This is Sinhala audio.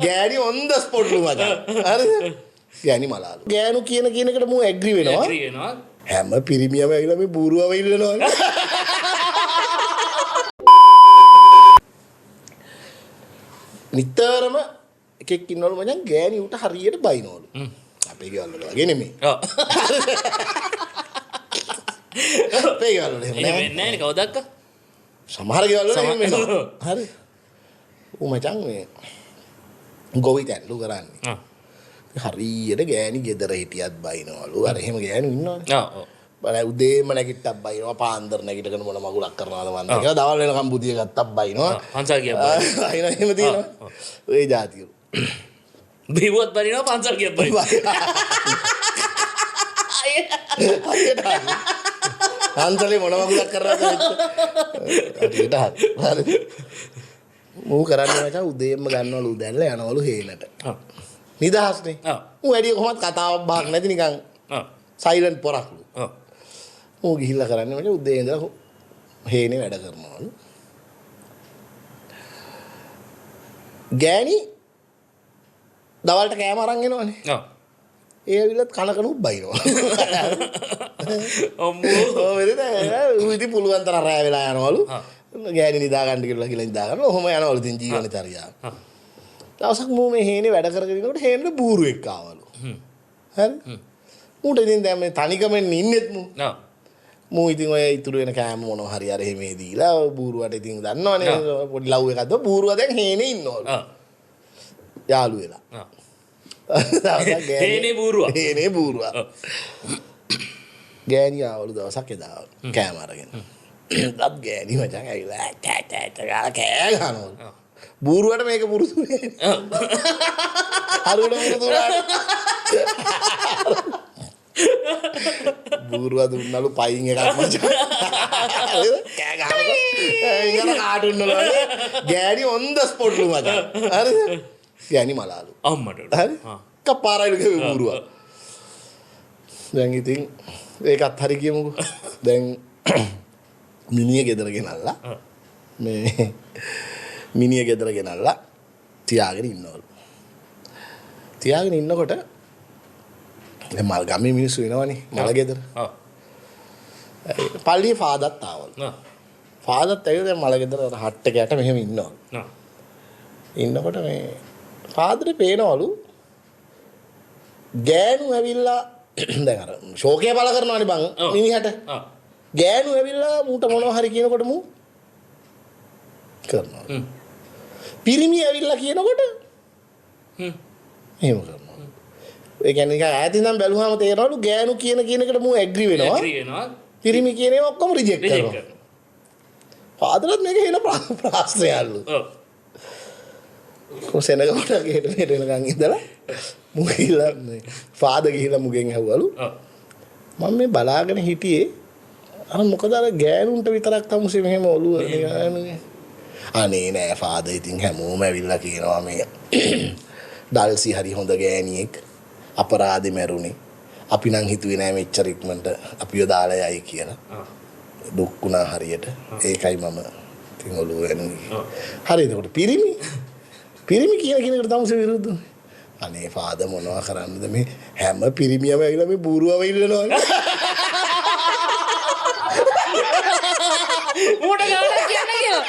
ගෑණි on the spot ලු මචං. හරිද? ගෑණි මලාලු. ගෑනු කියන එකට මම ඇග්‍රි වෙනවා. ඇග්‍රි වෙනවා. හැම පිරිමියම ඇවිල්ලා මේ බූරුවව ඉල්ලනවා. නිතරම එකෙක් ඉන්නවලු මචං ගෑණි උට හරියට බයිනවලු. අපේ ගෙවල් වල වගේ නෙමෙයි. ඔව්. අපේ ගෙවල් වල එහෙම එහෙම වෙන්නේ නැහැ නේ කවදක්ක. සමහර ගෙවල් වල එහෙම වෙනවා. හරි. ඌ මචං මේ ගොවි තැන්ලු කරන්නේ. හරියට ගෑණි ගෙදර හිටියත් බයිනවලු. අර එහෙම ගෑණි ඉන්නවනේ. ඔව් ඔව්. බල උදේම නැගිට්ටක් බයිනවා පාන්දර නැගිටගෙන මොන මගුලක් කරනවද මන්ද කියලා දවල් වෙනකම් බුදිය ගත්තක් බයිනවා. පන්සල් ගියා. අයින එහෙම තියෙනවා. ඔය જાතියෝ. බිව්වත් බරිනවා පන්සල් ගියා බරිනවා. පන්සලේ මොන මගුලක් කරනවද හරියට හරි. මූ කරන්නේ මචං උදේම ගන්නවලු උදැල්ල යනවලු හේනට. නිදහස්නේ. ඌ වැඩි කොහොමද කතාවක් බහක් නැති නිකන් සයිලන්ට් පොරක්ලු. ඌ ගිහිල්ලා කරන්නේ මචං උදේ ඉඳලා හේනේ වැඩ කරනවලු. ගෑණි දවල්ට කෑම අරන් එනවනේ. ඒ ඇවිල්ලත් කනකන උබ්බයිනවා. අම්මෝ. ඔව් වෙලද ඌ ඉතින් පුළුවන් තරම් රැ වෙලා යනවලු. ගෑණි නිදා ගන්න කියලා නිදා ගන්න. ඔහොම යනවලු ඉතින් ජීවනචර්යාව. දවසක් මූ මේ හේනේ වැඩ කරගෙන ඉනකොට හේනෙට බූරුවෙක් ආවලු. හරි? ඌට ඉතින් දැන් මේ තනිකමෙන් ඉන්නෙත් මූ. මූ ඉතින් ඔය ඉතුරු වෙන කෑම මොනවා හරි අර එහෙමේ දීලා බූරුවට ඉතින් දන්නවනේ පොඩි ලව් එකක්ද බූරුවා දැන් හේනේ ඉන්නවලු. යාළු වෙලා. හේනේ බූරුවා. හේනේ බූරුවා. ගෑණි ආවලු දවසක් එදා කෑම අරගෙන. දත් ගෑණි මචං ඇවිල්ලා කෑ ගහනවලු. බූරුවට මේක පුරුදු නෑ. හරුණ පුරුදු නෑ. බූරුවා දුන්නලු පයින් එකක් මචං. කෑ ගහනකොට ඉංගන කාටුන් වල ගෑණි on the spot ලු මචං. හරිද? ගෑණි මලාලු. අම්මට. හරි? කපාරයිලු ගේ බූරුවා. දැන් ඉතින් ඒකත් හරි කියමුකෝ. දැන් මිනිහ ගෙදර ගෙනල්ලා මේ මිනිහ ගෙදර ගෙනල්ලා තියාගෙන ඉන්නවලු. තියාගෙන ඉන්නකොට දැන් මල් ගමේ මිනිස්සු එනවනේ මල ගෙදර. ඔව්. පල්ලියේ ෆාදර්ත් ආවලු. ෆාදර්ත් ඇවිත් දැන් මල ගෙදර හට් එක යට මෙහෙම ඉන්නවලු. ඉන්නකොට මේ ෆාදරේ පේනවලු ගෑනු ඇවිල්ලා දැන් අර ෂෝකේ බල කරනවනේ බං මිනිහට. ගෑනු ඇවිල්ලා මූට මොනවා හරි කියනකොට මූ කරනවා. පිරිමි ඇවිල්ලා කියනකොට එහෙම කරනවා. ඒ කියන්නේ නිකන් ඈතින් ඉඳන් බැලුවාම තේරෙනවලු ගෑනු කියන එකට මූ ඇග්‍රි වෙනවා. ඇග්‍රි වෙනවා. පිරිමි කියන ඒවා ඔක්කොම රිජෙක්ට් කරනවා. ෆාදර්ත් මේක හේන ප්‍රාස්ත්‍රයල්ලු. ඔව්. කොසෙනග කොට ගෙට වෙනකන් ඉඳලා මූ ගිහලා ෆාදර් ගිහලා මුගෙන් ඇහුවලු. මම මේ බලාගෙන හිටියේ අර මොකද අර ගෑනුන්ට විතරක් තමුසේ මෙහෙම ඔළුව නිකන් අනේ නෑ ෆාදර් ඉතින් හැමෝම ඇවිල්ලා කියනවා මේ ඩල්සි හරි හොඳ ගෑණියෙක් අපරාධෙ මැරුණේ අපි නම් හිතුවේ නෑ මෙච්චර ඉක්මනට අපිව දාලා යයි කියලා. දුක් වුණා හරියට. ඒකයි මම ඉතින් ඔළුව වෙනුනේ. හරි එතකොට පිරිමි කියන කෙනෙකුට තමුසේ විරුද්ධව. අනේ ෆාදර් මොනවා කරන්නද මේ හැම පිරිමියම ඇවිල්ලා මේ බූරුවව ඉල්ලනවා. ඌට ගානක් කියන්නේ කියලා.